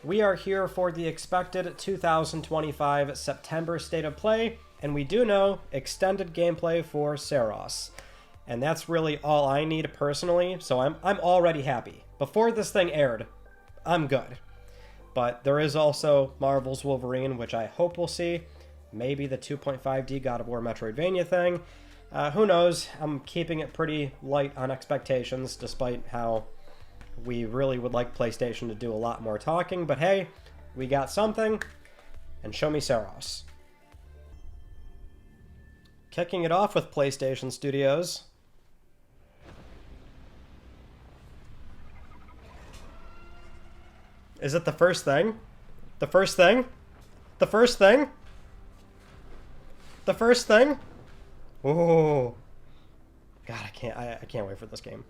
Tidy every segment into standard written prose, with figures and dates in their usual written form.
we are here for the expected 2025 September State of Play, and we do know extended gameplay for Saros. And that's really all I need personally, so I'm already happy. Before this thing aired, I'm good. But there is also Marvel's Wolverine, which I hope we'll see. Maybe the 2.5D God of War Metroidvania thing. Who knows? I'm keeping it pretty light on expectations, despite how we really would like PlayStation to do a lot more talking. But hey, we got something, and show me Saros. Kicking it off with PlayStation Studios. Is it the first thing? The first thing? The first thing? The first thing? Oh, God, I can't wait for this game.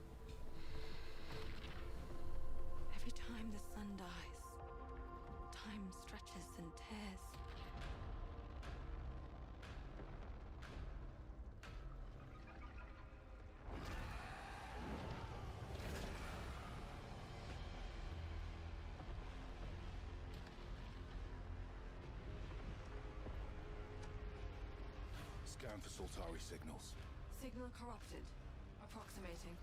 Every time the sun dies, time stretches and tears. Scan for Soltari signals. Signal corrupted. Approximating.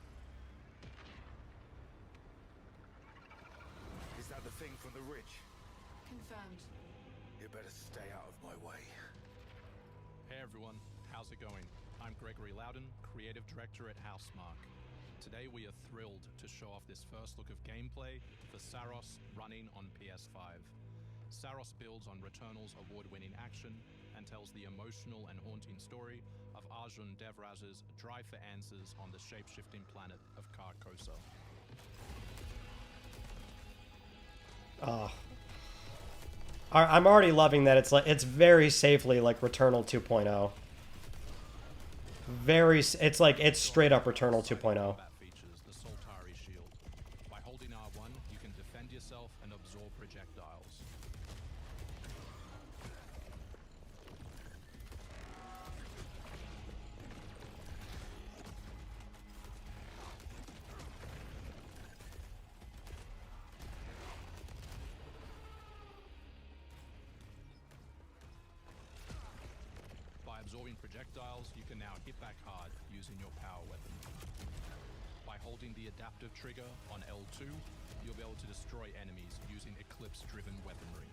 Is that the thing from the ridge? Confirmed. You better stay out of my way. Hey everyone, how's it going? I'm Gregory Loudon, Creative Director at Housemarque. Today we are thrilled to show off this first look of gameplay for Saros running on PS5. Saros builds on Returnal's award-winning action and tells the emotional and haunting story of Arjun Devraz's drive for answers on the shape-shifting planet of Carcosa. Oh. I'm already loving that it's very safely like Returnal 2.0. It's straight up Returnal 2.0. Combat features the Soltari shield. By holding R1, you can defend yourself and absorb projectiles. By absorbing projectiles, you can now hit back hard using your power weapon. By holding the adaptive trigger on L2, you'll be able to destroy enemies using Eclipse-driven weaponry.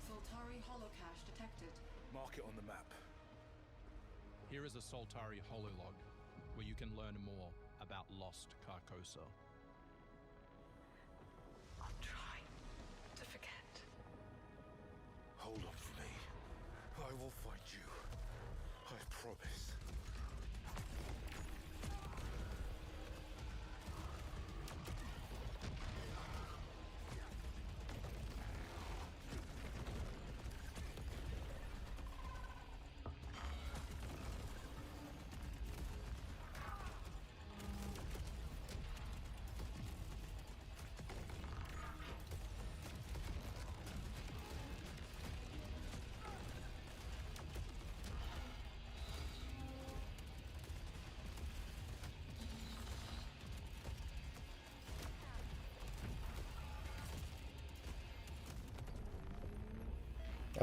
Soltari holocache detected. Mark it on the map. Here is a Soltari hololog, where you can learn more about lost Carcosa. I'll try to forget. Hold on for me. I will find you. I promise.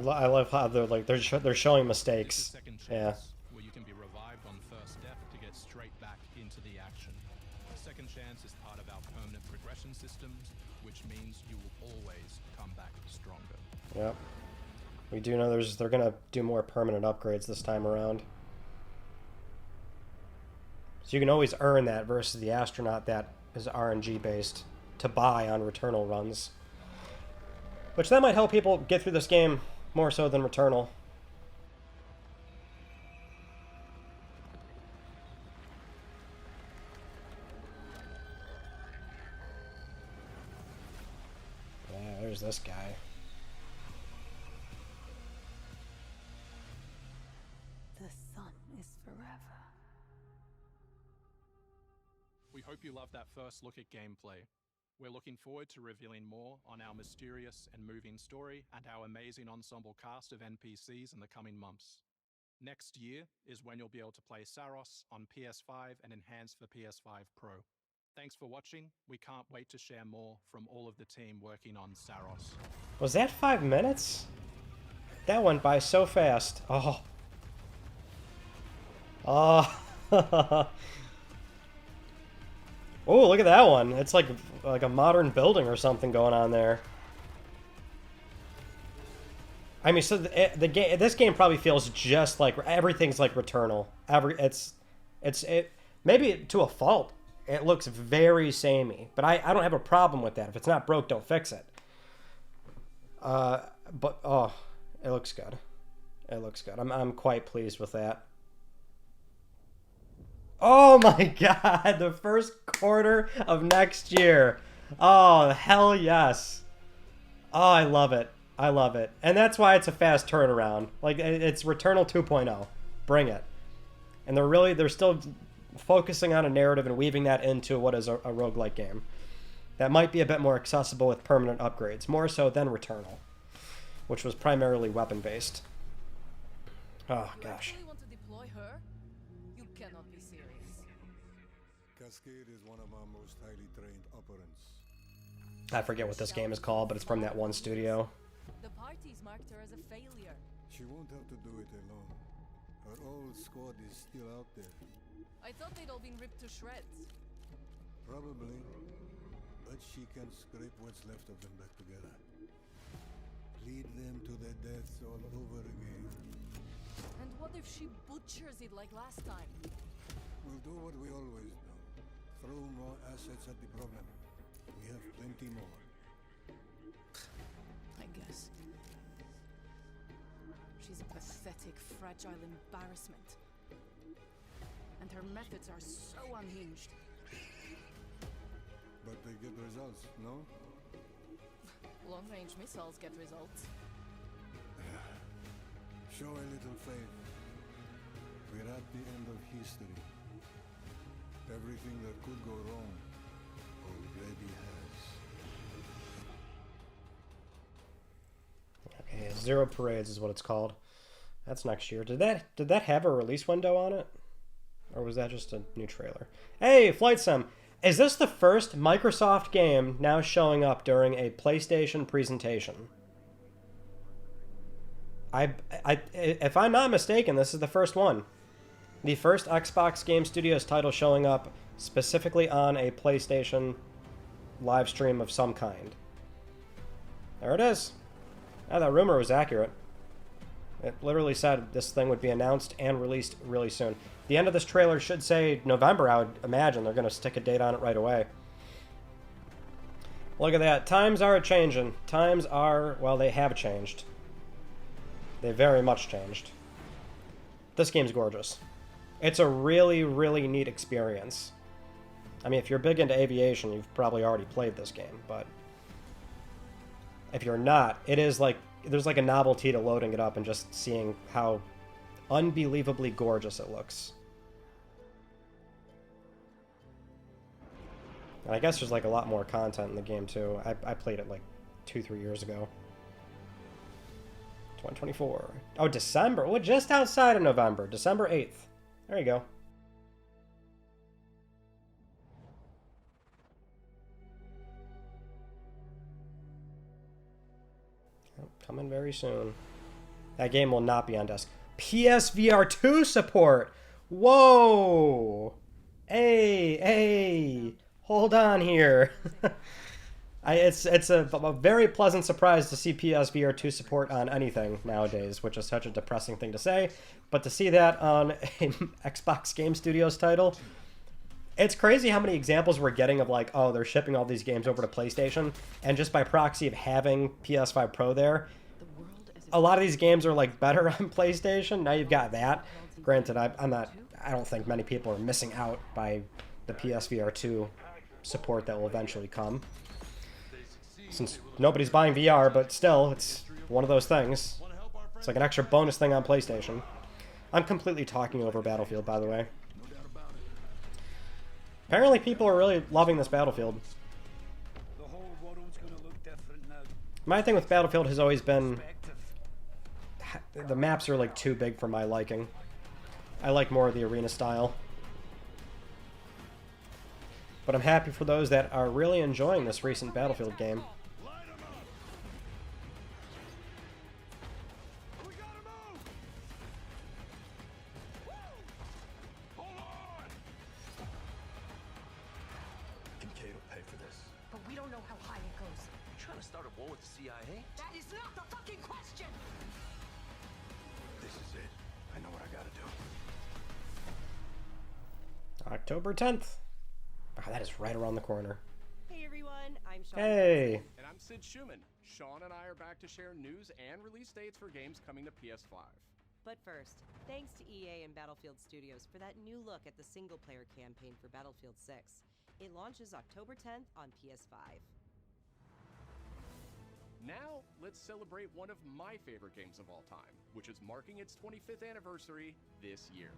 I love how they're showing mistakes. This is second chance, Yeah. where you can be revived on first death to get straight back into the action. Second chance is part of our permanent progression systems, which means you will always come back stronger. Yep. We do know they're gonna do more permanent upgrades this time around. So you can always earn that versus the astronaut that is RNG based to buy on Returnal runs. Which that might help people get through this game more so than Returnal. Yeah, there's this guy. The sun is forever. We hope you loved that first look at gameplay. We're looking forward to revealing more on our mysterious and moving story and our amazing ensemble cast of NPCs in the coming months. Next year is when you'll be able to play Saros on PS5 and enhanced for PS5 Pro. Thanks for watching. We can't wait to share more from all of the team working on Saros. Was that 5 minutes? That went by so fast. Oh. Oh. Oh, look at that one. It's like a modern building or something going on there. I mean, so the game, this game probably feels just like everything's like Returnal. Maybe to a fault. It looks very samey, but I don't have a problem with that. If it's not broke, don't fix it. But oh, it looks good. It looks good. I'm quite pleased with that. Oh my god, the first quarter of next year. Oh, hell yes. Oh, I love it. I love it. And that's why it's a fast turnaround. Like, it's Returnal 2.0. Bring it. And they're still focusing on a narrative and weaving that into what is a roguelike game. That might be a bit more accessible with permanent upgrades. More so than Returnal, which was primarily weapon-based. Oh, gosh. Cascade is one of our most highly trained operants. I forget what this game is called, but it's from that one studio. The party's marked her as a failure. She won't have to do it alone. Her old squad is still out there. I thought they'd all been ripped to shreds. Probably. But she can scrape what's left of them back together. Lead them to their deaths all over again. And what if she butchers it like last time? We'll do what we always do. Throw more assets at the problem. We have plenty more. I guess. She's a pathetic, fragile embarrassment. And her methods are so unhinged. But they get results, no? Long-range missiles get results. Show a little faith. We're at the end of history. Everything that could go wrong already has. Okay, Zero Parades is what it's called. That's next year. Did that have a release window on it? Or was that just a new trailer? Hey, Flight Sim! Is this the first Microsoft game now showing up during a PlayStation presentation? If I'm not mistaken, this is the first one. The first Xbox Game Studios title showing up specifically on a PlayStation live stream of some kind. There it is. Oh, that rumor was accurate. It literally said this thing would be announced and released really soon. The end of this trailer should say November, I would imagine. They're going to stick a date on it right away. Look at that. Times are changing. Times are, well, they have changed. They very much changed. This game's gorgeous. It's a really, really neat experience. I mean, if you're big into aviation, you've probably already played this game, but if you're not, it is like, there's like a novelty to loading it up and just seeing how unbelievably gorgeous it looks. And I guess there's like a lot more content in the game too. I played it like 2-3 years ago. 2024. Oh, December. Well, just outside of November. December 8th. There you go. Coming very soon. That game will not be on desk. PSVR 2 support! Whoa! Hey! Hold on here. It's a very pleasant surprise to see PSVR 2 support on anything nowadays, which is such a depressing thing to say. But to see that on an Xbox Game Studios title, it's crazy how many examples we're getting of like, oh, they're shipping all these games over to PlayStation, and just by proxy of having PS5 Pro there, a lot of these games are like better on PlayStation. Now you've got that. Granted, I don't think many people are missing out by the PSVR 2 support that will eventually come, since nobody's buying VR, but still, it's one of those things. It's like an extra bonus thing on PlayStation. I'm completely talking over Battlefield, by the way. Apparently people are really loving this Battlefield. My thing with Battlefield has always been the maps are like too big for my liking. I like more of the arena style. But I'm happy for those that are really enjoying this recent Battlefield game. October 10th. Oh, that is right around the corner. Hey everyone, I'm Sean. Hey. And I'm Sid Schumann. Sean and I are back to share news and release dates for games coming to PS5. But first, thanks to EA and Battlefield Studios for that new look at the single-player campaign for Battlefield 6. It launches October 10th on PS5. Now, let's celebrate one of my favorite games of all time, which is marking its 25th anniversary this year.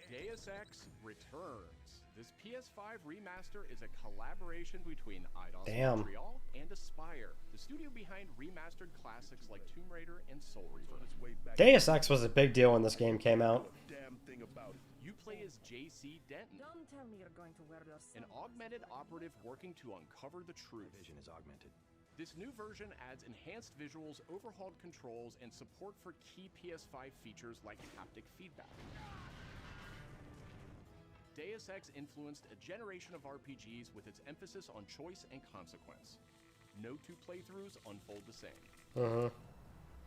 Deus Ex returns. This PS5 remaster is a collaboration between Eidos Montreal and Aspyr, the studio behind remastered classics like Tomb Raider and Soul Reaver. Deus Ex was a big deal when this game came out. You play as J.C. Denton, Don't tell me you're going to wear those. an augmented operative working to uncover the truth. Vision is augmented. This new version adds enhanced visuals, overhauled controls, and support for key PS5 features like haptic feedback. Deus Ex influenced a generation of RPGs with its emphasis on choice and consequence. No two playthroughs unfold the same.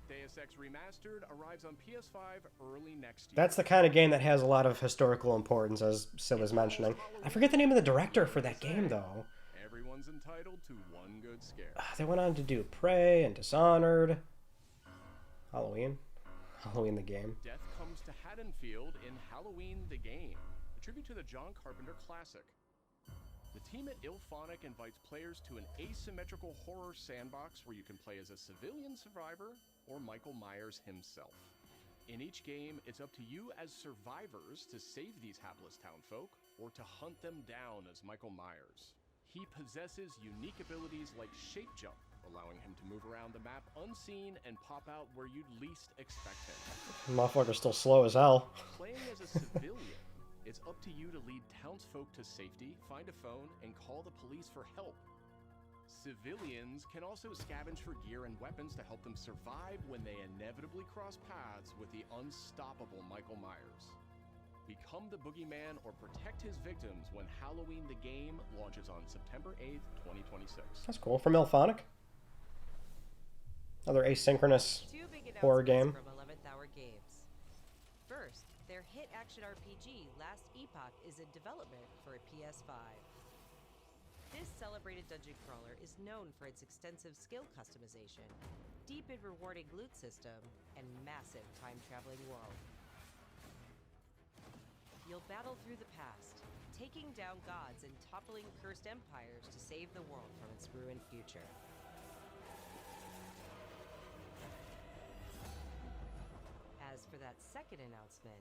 Deus Ex Remastered arrives on PS5 early next year. That's the kind of game that has a lot of historical importance, as Sid was mentioning. I forget the name of the director for that game, though. Everyone's entitled to one good scare. They went on to do Prey and Dishonored. Halloween the game. Death comes to Haddonfield in Halloween the Game, a tribute to the John Carpenter classic. The team at IllFonic invites players to an asymmetrical horror sandbox where you can play as a civilian survivor or Michael Myers himself. In each game, it's up to you as survivors to save these hapless townfolk or to hunt them down as Michael Myers. He possesses unique abilities like shape jump, allowing him to move around the map unseen and pop out where you'd least expect him. Motherfucker's still slow as hell. Playing as a civilian, it's up to you to lead townsfolk to safety, find a phone, and call the police for help. Civilians can also scavenge for gear and weapons to help them survive when they inevitably cross paths with the unstoppable Michael Myers. Become the boogeyman or protect his victims when Halloween the Game launches on September 8th, 2026. That's cool. From IllFonic. Another asynchronous Two big horror announcements game. from 11th Hour Games. First, their hit action RPG, Last Epoch, is in development for a PS5. This celebrated dungeon crawler is known for its extensive skill customization, deep and rewarding loot system, and massive time-traveling world. You'll battle through the past, taking down gods and toppling cursed empires to save the world from its ruined future. As for that second announcement,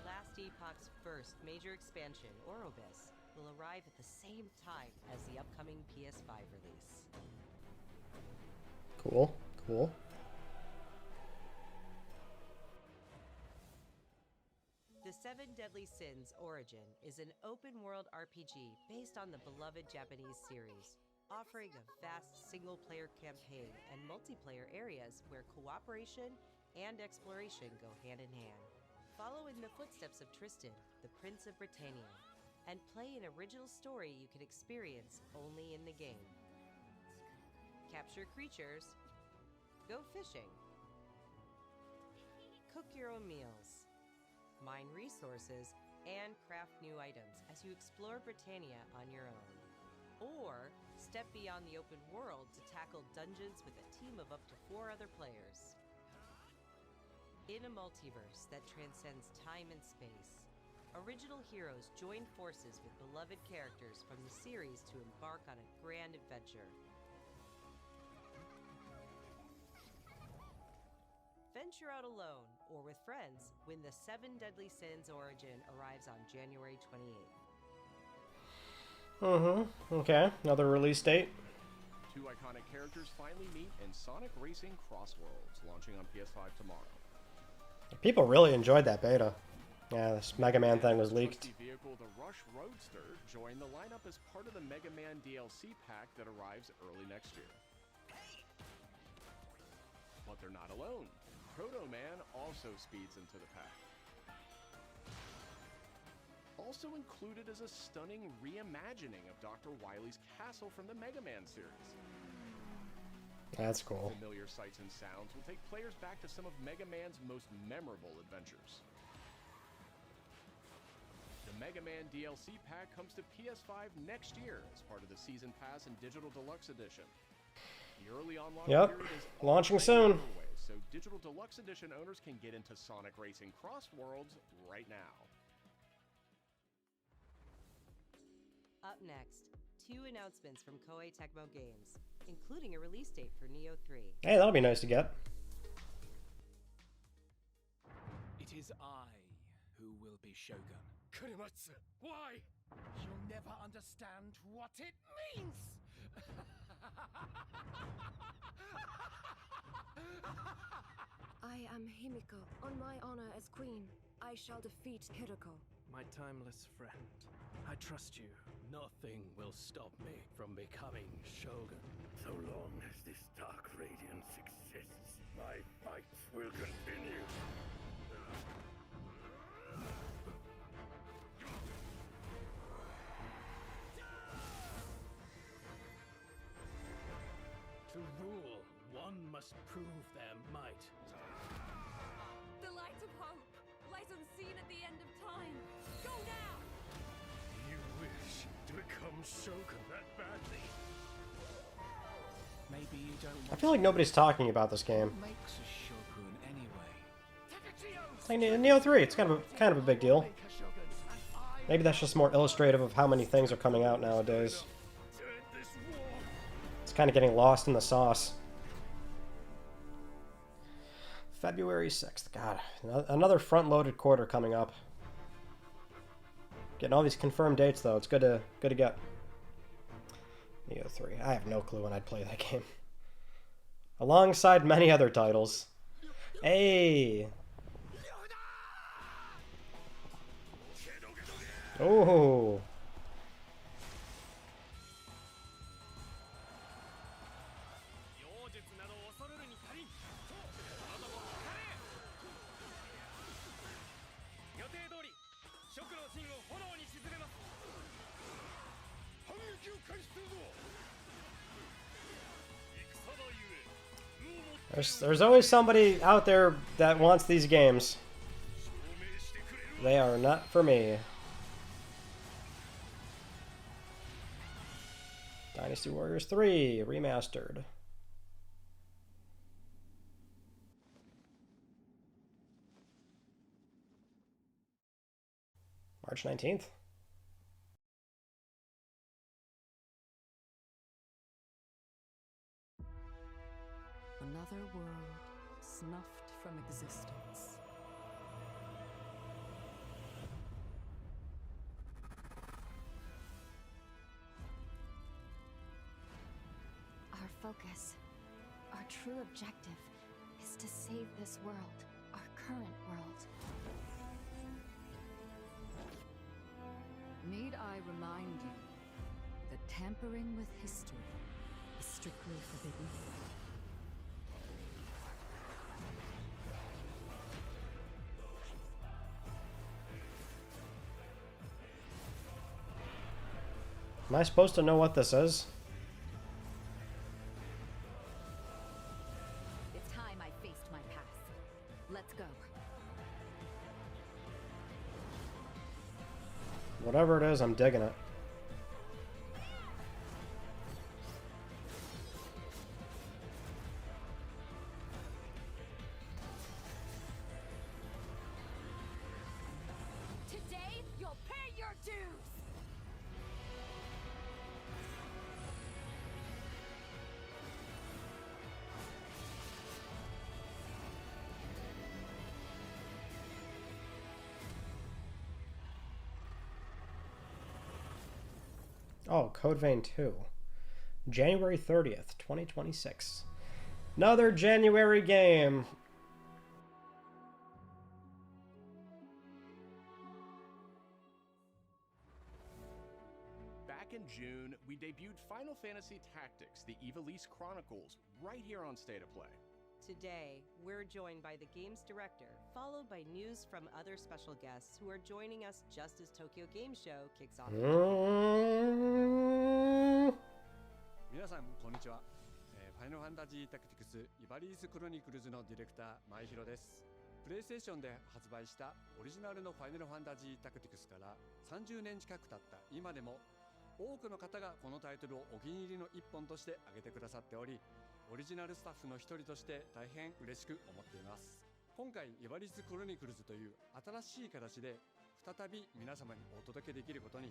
Last Epoch's first major expansion, Orobis, will arrive at the same time as the upcoming PS5 release. Cool. The Seven Deadly Sins Origin is an open-world RPG based on the beloved Japanese series, offering a vast single-player campaign and multiplayer areas where cooperation and exploration go hand in hand. Follow in the footsteps of Tristan, the Prince of Britannia, and play an original story you can experience only in the game. Capture creatures, go fishing, cook your own meals, mine resources, and craft new items as you explore Britannia on your own. Or step beyond the open world to tackle dungeons with a team of up to 4 other players. In a multiverse that transcends time and space, original heroes join forces with beloved characters from the series to embark on a grand adventure. venture out alone or with friends when the Seven Deadly Sins Origin arrives on January 28th. Okay, another release date. Two iconic characters finally meet in Sonic Racing Crossworlds, launching on PS5 tomorrow. People really enjoyed that beta. Yeah, this Mega Man thing was leaked. The vehicle, the Rush Roadster, joined the lineup as part of the Mega Man DLC pack that arrives early next year. But they're not alone. Proto Man also speeds into the pack. Also included is a stunning reimagining of Dr. Wily's castle from the Mega Man series. That's cool. Familiar sights and sounds will take players back to some of Mega Man's most memorable adventures. The Mega Man DLC pack comes to PS5 next year as part of the Season Pass and Digital Deluxe Edition. The early online period is launching soon. Underway, so Digital Deluxe Edition owners can get into Sonic Racing Crossworlds right now. Up next, 2 announcements from Koei Tecmo Games, including a release date for Nioh 3. Hey, that'll be nice to get. It is I who will be Shogun. Kurimatsu, why? You'll never understand what it means! I am Himiko. On my honor as queen, I shall defeat Hiroko. My timeless friend, I trust you. Nothing will stop me from becoming Shogun. So long as this dark radiance exists, my fight will continue. To rule, one must prove their might. The light of hope, light unseen at the end of time. Go now! You wish to become Shogun that badly? Maybe you don't I want feel like nobody's talking about this game. What makes a Shogun anyway? It's like Nioh 3. It's kind of a big deal. Maybe that's just more illustrative of how many things are coming out nowadays. It's kind of getting lost in the sauce. February 6th. God, another front-loaded quarter coming up. Getting all these confirmed dates though. It's good to get. Nioh 3. I have no clue when I'd play that game. Alongside many other titles. Hey. Oh. There's always somebody out there that wants these games. They are not for me. Dynasty Warriors 3 Remastered. March 19th. Another world snuffed from existence. Our focus, our true objective, is to save this world, our current world. Need I remind you that tampering with history is strictly forbidden? Am I supposed to know what this is? It's time I faced my past. Let's go. Whatever it is, I'm digging it. Today, you'll pay your dues! Oh, Code Vein 2. January 30th, 2026. Another January game. Back in June, we debuted Final Fantasy Tactics, the Ivalice Chronicles, right here on State of Play. Today, we're joined by the game's director, followed by news from other special guests who are joining us just as Tokyo Game Show kicks off. 皆さんこんにちは。ファイナルファンタジータクティクスイバリースクロニクルズのディレクター前広です。プレイステーションで発売したオリジナルのファイナルファンタジータクティクスから30年近く経った今でも多くの方がこのタイトルをお気に入りの一本として挙げてくださっており、オリジナルスタッフの一人として大変嬉しく思っています。今回イバリスクロニクルズという新しい形で再び皆様にお届けできることに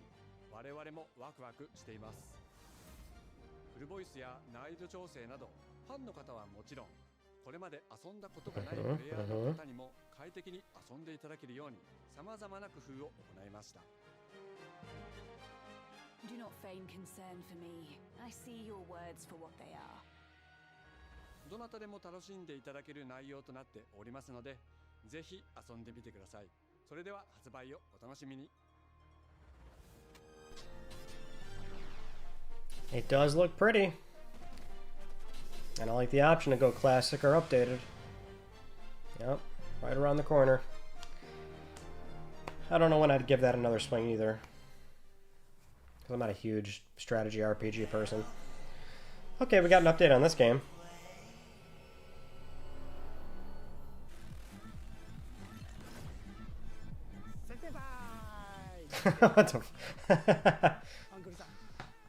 我々もワクワクしています。フルボイスや難易度調整などファンの方はもちろん、これまで遊んだことがないプレイヤーの方にも快適に遊んでいただけるように様々な工夫を行いました。Do not feign concern for me. I see your words for what they are. どなたでも楽しんでいただける内容となっておりますので、ぜひ遊んでみてください。それでは発売をお楽しみに。It does look pretty. And I like the option to go classic or updated. Yep, right around the corner. I don't know when I'd give that another swing either, because I'm not a huge strategy RPG person. Okay, we got an update on this game. What the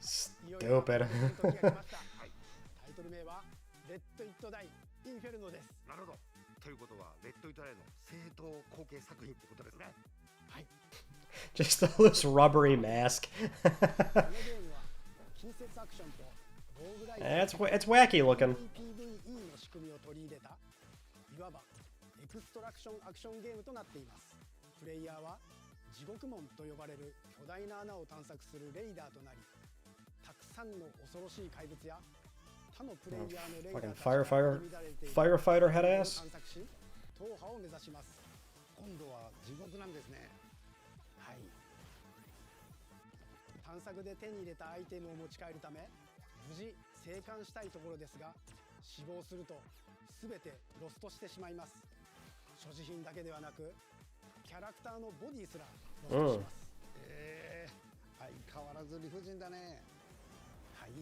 Stupid. レッド・イット・ダイ・インフェルノです。なるほど。ということは、レッド・イット・ダイの正当後継作品ってことですね。はい。Just this rubbery mask. It's wacky looking. の仕組みを取り入れたいわばエクストラクションアクションゲームとなっています。プレイヤーは地獄門と呼ばれる巨大な穴を探索するレイダーとなり、たくさんの恐ろしい怪物や Fucking firefighter head ass. 踏破を目指します。今度は地獄なんですね。はい。探索で手に入れたアイテムを持ち帰るため、無事生還したいところですが、死亡すると全てロストしてしまいます。所持品だけではなく、キャラクターのボディすらロストします。相変わらず理不尽だね。はい。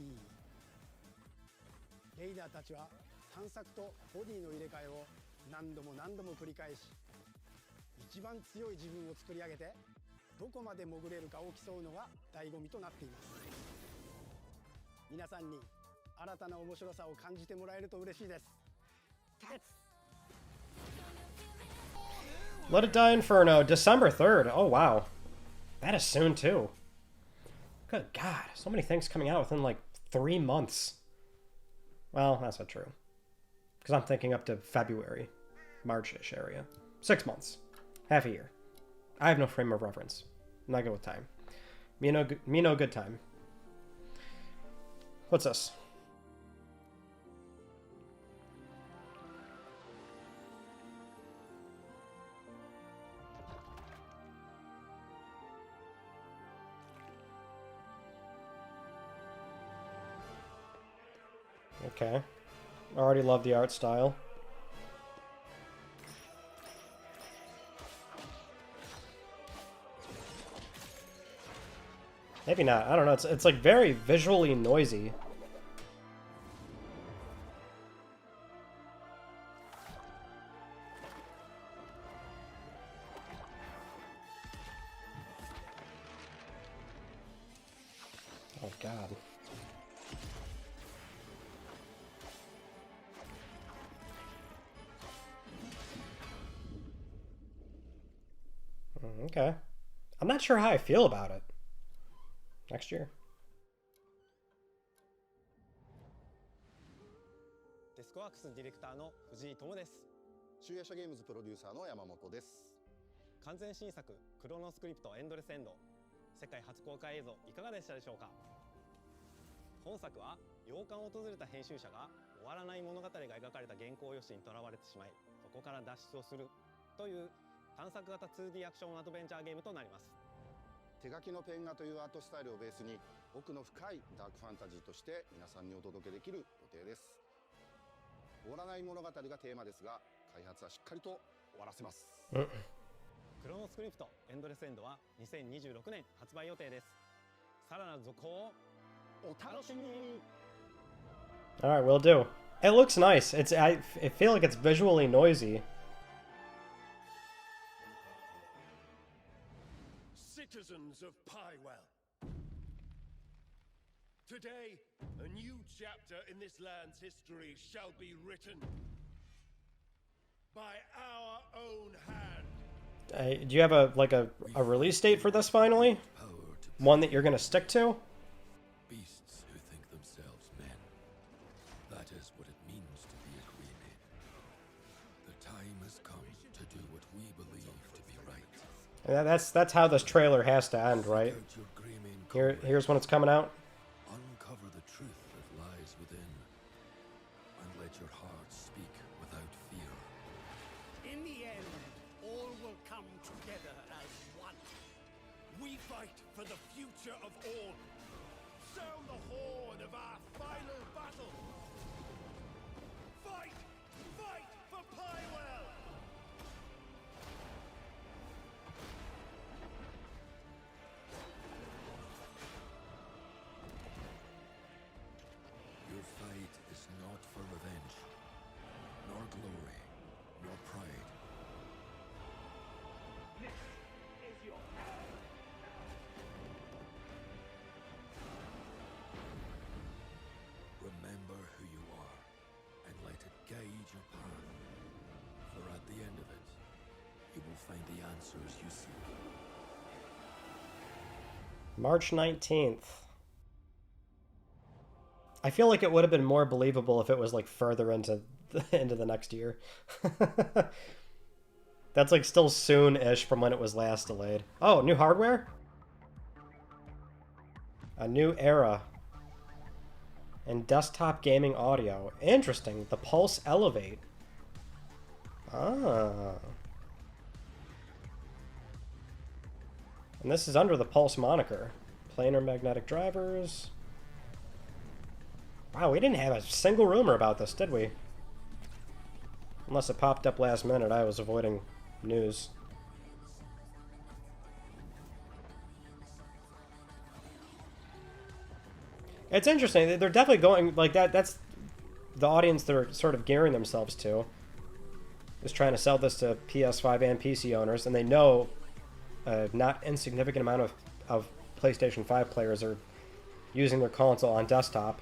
レイダーたちは探索とボディの入れ替えを何度も繰り返し、一番強い自分を作り上げてどこまで潜れるかを競うのが醍醐味となっています。皆さんに新たな面白さを感じてもらえると嬉しいです。Let It Die Inferno, December 3rd. Oh wow, that is soon too. Good God, so many things coming out within like 3 months. Well, that's not true, because I'm thinking up to February, March-ish area. 6 months. Half a year. I have no frame of reference. I'm not good with time. Me no good time. What's this? Okay. Already love the art style. Maybe not. I don't know. It's like very visually noisy. Oh God. Okay. I'm not sure how I feel about it. Next year. デスクワークスディレクターの藤井智です。集夜叉ゲームズプロデューサーの山本です。完全新作クロノスクリプトエンドレスエンド、世界初公開映像いかがでしたでしょうか。本作は洋館を訪れた編集者が終わらない物語が描かれた原稿用紙にとらわれてしまい、そこから脱出をするという探索型 2D アクションアドベンチャーゲームとなります。手書きのペン画というアートスタイルをベースに奥の深いダークファンタジーとして皆さんにお届けできる予定です。終わらない物語がテーマですが、開発はしっかりと終わらせます。クロノスクリプトエンドレスエンドは2026年発売予定です。さらなる続報をお楽しみに。 Alright, will do. It looks nice. I feel like it's visually noisy. Citizens of Pywell. Today, a new chapter in this land's history shall be written by our own hand. Do you have a release date for this finally? One that you're gonna stick to? Beasts who think themselves men. That is what it means to be a created. The time has come to do what we believe to be right. That's how this trailer has to end, right? Here's when it's coming out. Uncover the truth that lies within, and let your heart speak without fear. In the end, all will come together as one. We fight for the future of all. Sound the horn of our final battle. Fight! Fight for Pywell! Your fight is not for revenge, nor glory, nor pride. This is your hour. Remember who you are, and let it guide your path. For at the end of it, you will find the answers you seek. March 19th. I feel like it would have been more believable if it was like further into the next year. That's like still soon-ish from when it was last delayed. Oh, new hardware? A new era. And desktop gaming audio. Interesting. The Pulse Elevate. Ah. And this is under the Pulse moniker. Planar magnetic drivers. Wow, we didn't have a single rumor about this, did we? Unless it popped up last minute, I was avoiding news. It's interesting. They're definitely going like that. That's the audience they're sort of gearing themselves to. Is trying to sell this to PS5 and PC owners, and they know a not insignificant amount of PlayStation 5 players are using their console on desktop.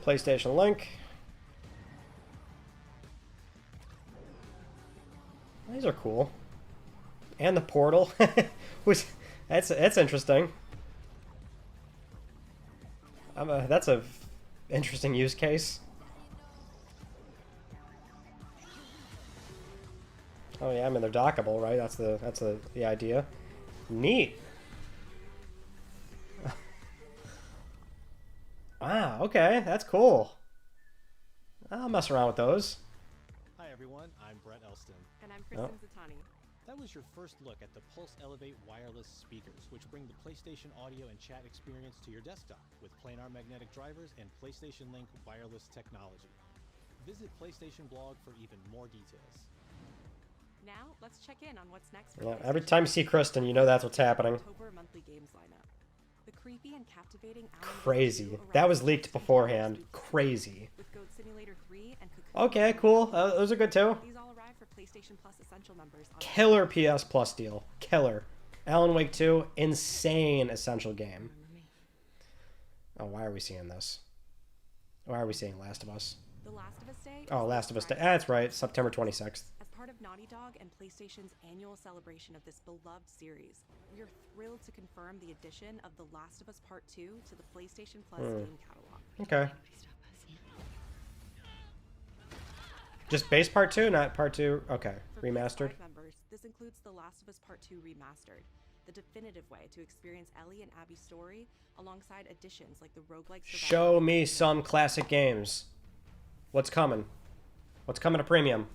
PlayStation Link. These are cool. And the Portal. Which that's interesting. That's a interesting use case. Oh yeah, I mean they're dockable, right? That's the idea. Neat. Wow, okay, that's cool. I'll mess around with those. Hi everyone, I'm Brett Elston. And I'm Kristen Zatani. That was your first look at the Pulse Elevate wireless speakers, which bring the PlayStation audio and chat experience to your desktop with planar magnetic drivers and PlayStation Link wireless technology. Visit PlayStation blog for even more details. Now, let's check in on what's next. Yeah, every time you see Kristen, you know that's what's happening. October monthly games lineup. The creepy and captivating Crazy. That was leaked beforehand. Crazy. With Goat Simulator 3 and Cocoon. Okay, cool. Those are good too. These all arrive for PlayStation Plus Essential members. Killer PS Plus deal. Killer. Alan Wake 2, insane Essential game. Oh, why are we seeing this? Why are we seeing Last of Us? The Last of Us Day. Oh, Last of Us Day. That's right. September 26th. As part of Naughty Dog and PlayStation's annual celebration of this beloved series, we are thrilled to confirm the addition of The Last of Us Part 2 to the PlayStation Plus game catalog. Okay. Just base Part 2, not Part 2? Okay. For Remastered. PS5 members, this includes The Last of Us Part 2 Remastered. the definitive way to experience Ellie and Abby's story alongside additions like the roguelike Show me some classic games. What's coming? What's coming to premium?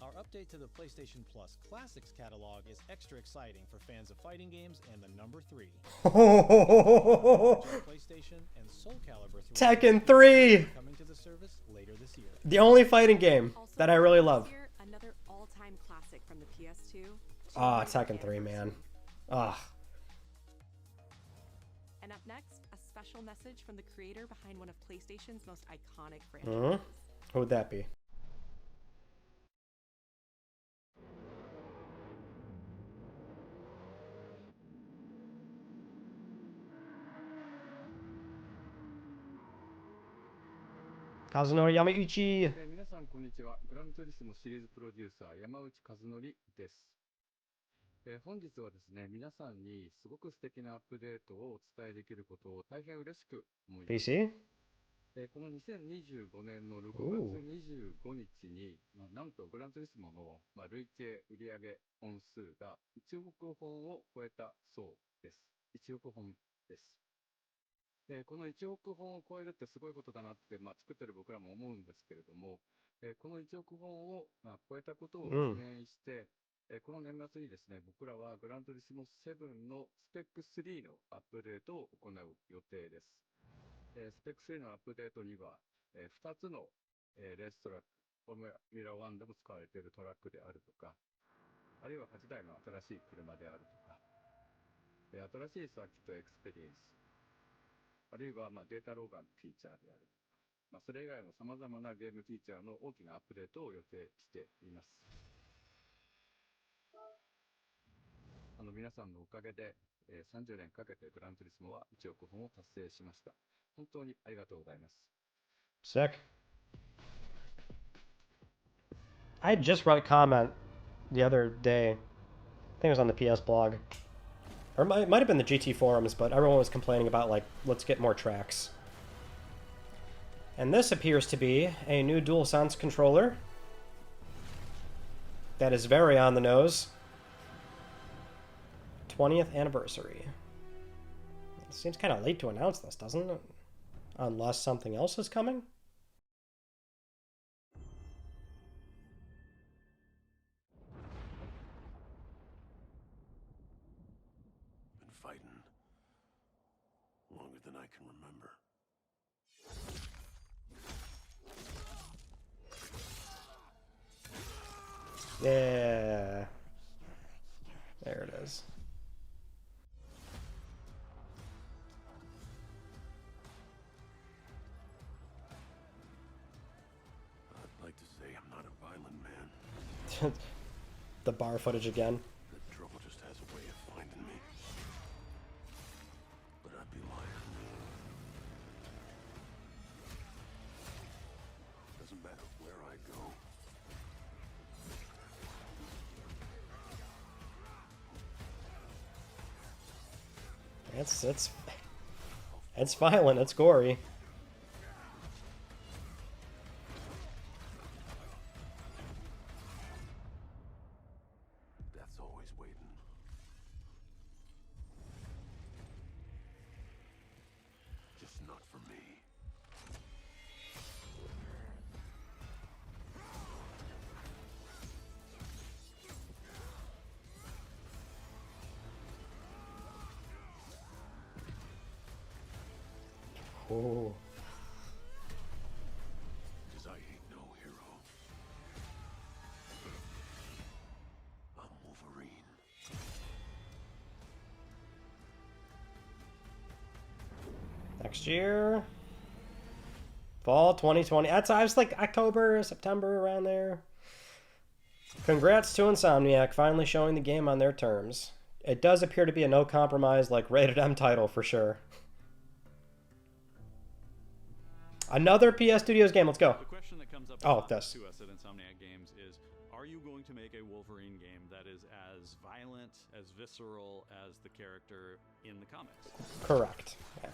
Our update to the PlayStation Plus Classics catalog is extra exciting for fans of fighting games and the number 3. PlayStation and Soul Calibur 3 Tekken 3! Coming to the service later this year. The only fighting game that I really love. Another all-time classic from the PS2. Ah, Tekken 3, man. Ah. And up next, a special message from the creator behind one of PlayStation's most iconic franchises. Who would that be? Kazunori Yamauchi. 皆さんこんにちは。グランツーリスモシリーズプロデューサー山内和則です。本日はですね、皆さんにすごく素敵なアップデートをお伝えできることを大変嬉しく思います。PC? この2025年の6月25日に、なんとグランツーリスモの、累計売上本数が1億本を超えたそうです。1億本です。この1億本を超えるってすごいことだなって、作ってる僕らも思うんですけれども、この1億本を、超えたことを記念して、この年末にですね、僕らはグランツーリスモ7のスペック3のアップデートを行う予定です。スペック3のアップデートには、2つの、レーストラック、フォーミュラ1でも使われているトラックであるとか、あるいは8台の新しい車であるとか、新しいサーキットエクスペリエンス、あるいはデータローガンフィーチャーである。それ以外の様々なゲームフィーチャーの大きなアップデートを予定しています。皆さんのおかげで、30年かけてグランツーリスモは1億本を達成しました。本当にありがとうございます。Sick. I just wrote a comment the other day. I think it was on the PS blog. Or it might have been the GT forums, but everyone was complaining about, like, let's get more tracks. And this appears to be a new DualSense controller. That is very on the nose. 20th anniversary. It seems kind of late to announce this, doesn't it? Unless something else is coming? Longer than I can remember. Yeah. There it is. I'd like to say I'm not a violent man. The bar footage again. The trouble just has a way of finding me. But I'd be lying. Doesn't matter where I go. It's violent, it's gory. Death's always waiting. Just not for me. Oh. Cause I ain't no hero. I'm Wolverine. Next year. Fall 2020. I was like October, September, around there. Congrats to Insomniac finally showing the game on their terms. It does appear to be a no compromise, like rated M title for sure. Another PS Studios game. Let's go. The question that comes up this. to us at Insomniac Games is, are you going to make a Wolverine game that is as violent, as visceral as the character in the comics? Correct. Yeah.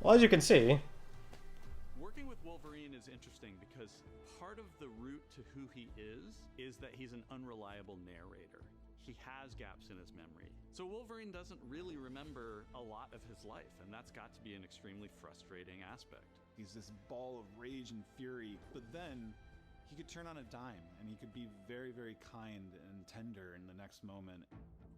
Well, as you can see. Working with Wolverine is interesting because because part of the root to who he is that he's an unreliable narrator. He has gaps in his memory. So Wolverine doesn't really remember a lot of his life, and that's got to be an extremely frustrating aspect. He's this ball of rage and fury, but then he could turn on a dime, and he could be very, very kind and tender in the next moment.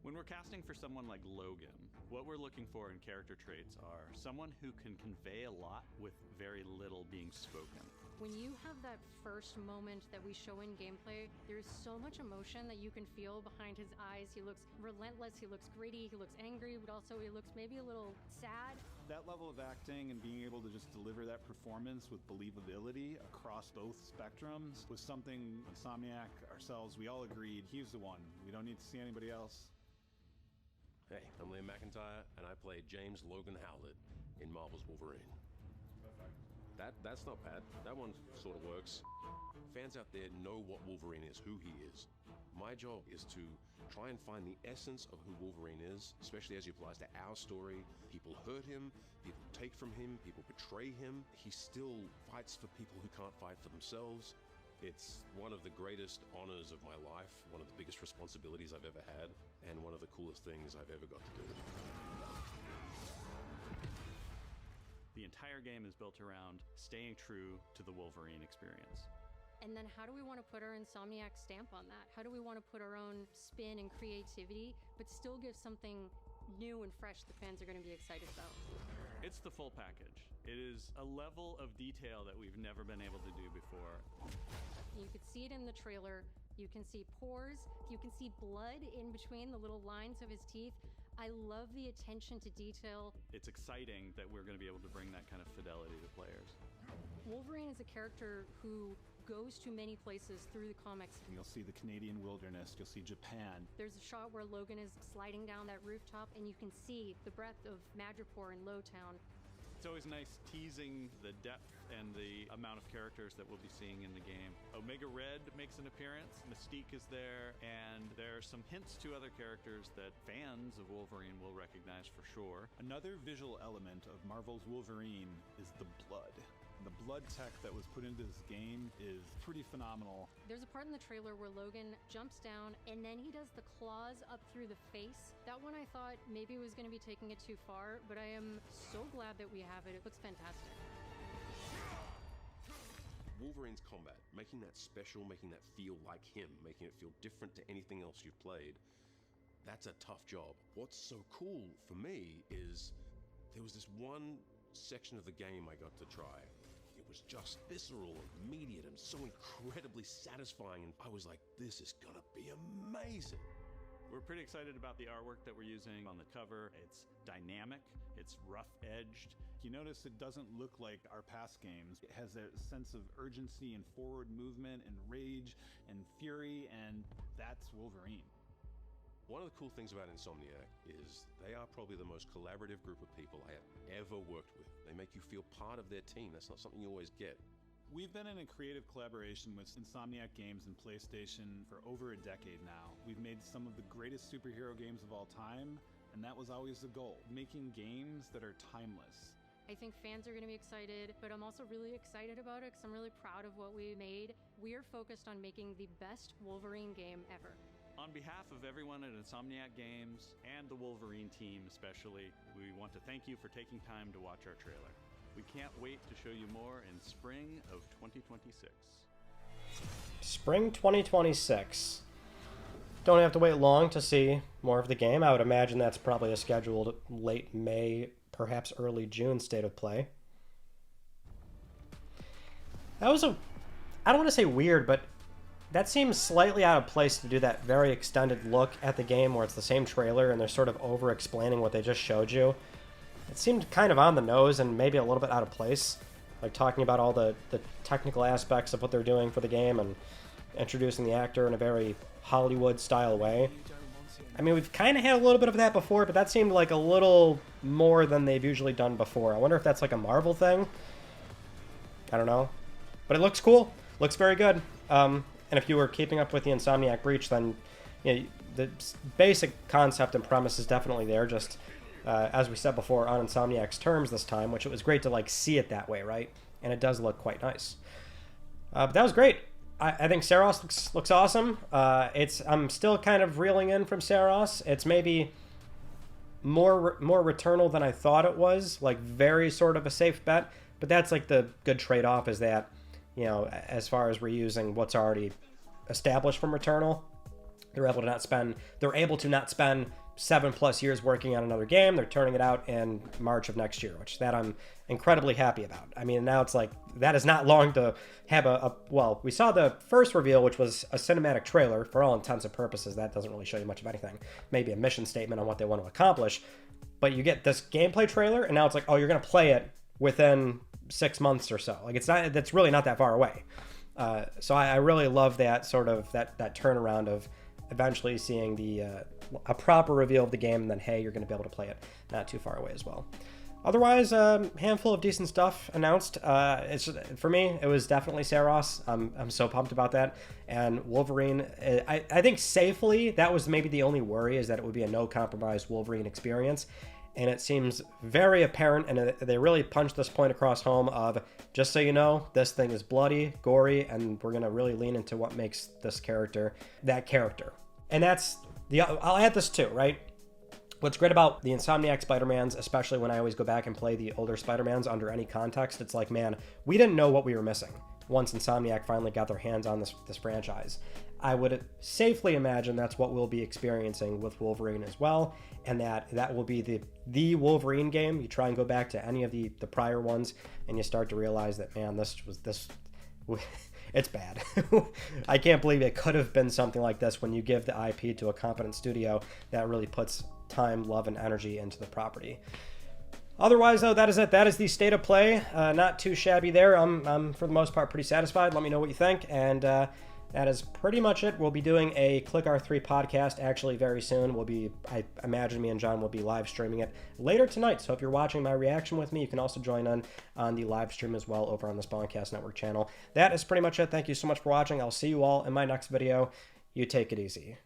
When we're casting for someone like Logan, what we're looking for in character traits are someone who can convey a lot with very little being spoken. When you have that first moment that we show in gameplay, there's so much emotion that you can feel behind his eyes. He looks relentless, he looks gritty, he looks angry, but also he looks maybe a little sad. That level of acting and being able to just deliver that performance with believability across both spectrums was something Insomniac, ourselves, we all agreed he's the one. We don't need to see anybody else. Hey, I'm Liam McIntyre, and I played James Logan Howlett in Marvel's Wolverine. That's not bad. That one sort of works. Fans out there know what Wolverine is, who he is. My job is to try and find the essence of who Wolverine is, especially as it applies to our story. People hurt him, people take from him, people betray him. He still fights for people who can't fight for themselves. It's one of the greatest honors of my life, one of the biggest responsibilities I've ever had, and one of the coolest things I've ever got to do. The entire game is built around staying true to the Wolverine experience. And then how do we want to put our Insomniac stamp on that? How do we want to put our own spin and creativity, but still give something new and fresh the fans are going to be excited about? It's the full package. It is a level of detail that we've never been able to do before. You could see it in the trailer. You can see pores. You can see blood in between the little lines of his teeth. I love the attention to detail. It's exciting that we're going to be able to bring that kind of fidelity to players. Wolverine is a character who goes to many places through the comics. You'll see the Canadian wilderness, you'll see Japan. There's a shot where Logan is sliding down that rooftop and you can see the breadth of Madripoor and Lowtown. It's always nice teasing the depth and the amount of characters that we'll be seeing in the game. Omega Red makes an appearance, Mystique is there, and there are some hints to other characters that fans of Wolverine will recognize for sure. Another visual element of Marvel's Wolverine is the blood. The blood tech that was put into this game is pretty phenomenal. There's a part in the trailer where Logan jumps down and then he does the claws up through the face. That one I thought maybe was going to be taking it too far, but I am so glad that we have it. It looks fantastic. Wolverine's combat, making that special, making that feel like him, making it feel different to anything else you've played, that's a tough job. What's so cool for me is there was this one section of the game I got to try. It was just visceral and immediate and so incredibly satisfying, and I was like, this is gonna be amazing. We're pretty excited about the artwork that we're using on the cover. It's dynamic, it's rough-edged. You notice it doesn't look like our past games. It has a sense of urgency and forward movement and rage and fury, and that's Wolverine. One of the cool things about Insomniac is they are probably the most collaborative group of people I have ever worked with. They make you feel part of their team. That's not something you always get. We've been in a creative collaboration with Insomniac Games and PlayStation for over a decade now. We've made some of the greatest superhero games of all time, and that was always the goal, making games that are timeless. I think fans are going to be excited, but I'm also really excited about it because I'm really proud of what we made. We're focused on making the best Wolverine game ever. On behalf of everyone at Insomniac Games and the Wolverine team especially, we want to thank you for taking time to watch our trailer. We can't wait to show you more in spring of 2026. Spring 2026. Don't have to wait long to see more of the game. I would imagine that's probably a scheduled late May, perhaps early June state of play. That was I don't want to say weird, but that seems slightly out of place to do that very extended look at the game where it's the same trailer and they're sort of over-explaining what they just showed you. It seemed kind of on the nose and maybe a little bit out of place, like talking about all the technical aspects of what they're doing for the game and introducing the actor in a very Hollywood-style way. I mean, we've kind of had a little bit of that before, but that seemed like a little more than they've usually done before. I wonder if that's like a Marvel thing. I don't know. But it looks cool. Looks very good. And if you were keeping up with the Insomniac Breach, then you know, the basic concept and premise is definitely there, just as we said before, on Insomniac's terms this time, which it was great to like see it that way, right? And it does look quite nice. But that was great. I think Saros looks awesome. I'm still kind of reeling in from Saros. It's maybe more Returnal than I thought it was. Like, very sort of a safe bet. But that's like the good trade-off, is that, you know, as far as reusing what's already established from Returnal, they're able to not spend 7+ years working on another game. They're turning it out in March of next year, which that I'm incredibly happy about. I mean, now it's like, that is not long to have well, we saw the first reveal, which was a cinematic trailer. For all intents and purposes, that doesn't really show you much of anything. Maybe a mission statement on what they want to accomplish. But you get this gameplay trailer, and now it's like, oh, you're going to play it within 6 months or so. Like, that's really not that far away. So I really love that sort of, that turnaround of eventually seeing a proper reveal of the game, and then, hey, you're going to be able to play it not too far away as well. Otherwise, handful of decent stuff announced. For me, it was definitely Saros. I'm so pumped about that. And Wolverine, I think safely, that was maybe the only worry, is that it would be a no-compromise Wolverine experience. And it seems very apparent, and they really punched this point across home of, just so you know, this thing is bloody, gory, and we're going to really lean into what makes this character that character. And I'll add this too, right? What's great about the Insomniac Spider-Mans, especially when I always go back and play the older Spider-Mans under any context, it's like, man, we didn't know what we were missing once Insomniac finally got their hands on this franchise. I would safely imagine that's what we'll be experiencing with Wolverine as well, and that will be the Wolverine game. You try and go back to any of the prior ones, and you start to realize that, man, it's bad. I can't believe it could have been something like this when you give the IP to a competent studio that really puts time, love, and energy into the property. Otherwise, though, that is it. That is the state of play. Not too shabby there. I'm for the most part, pretty satisfied. Let me know what you think. And that is pretty much it. We'll be doing a Click R3 podcast actually very soon. I imagine me and John will be live streaming it later tonight. So if you're watching my reaction with me, you can also join in on the live stream as well over on the Spawncast Network channel. That is pretty much it. Thank you so much for watching. I'll see you all in my next video. You take it easy.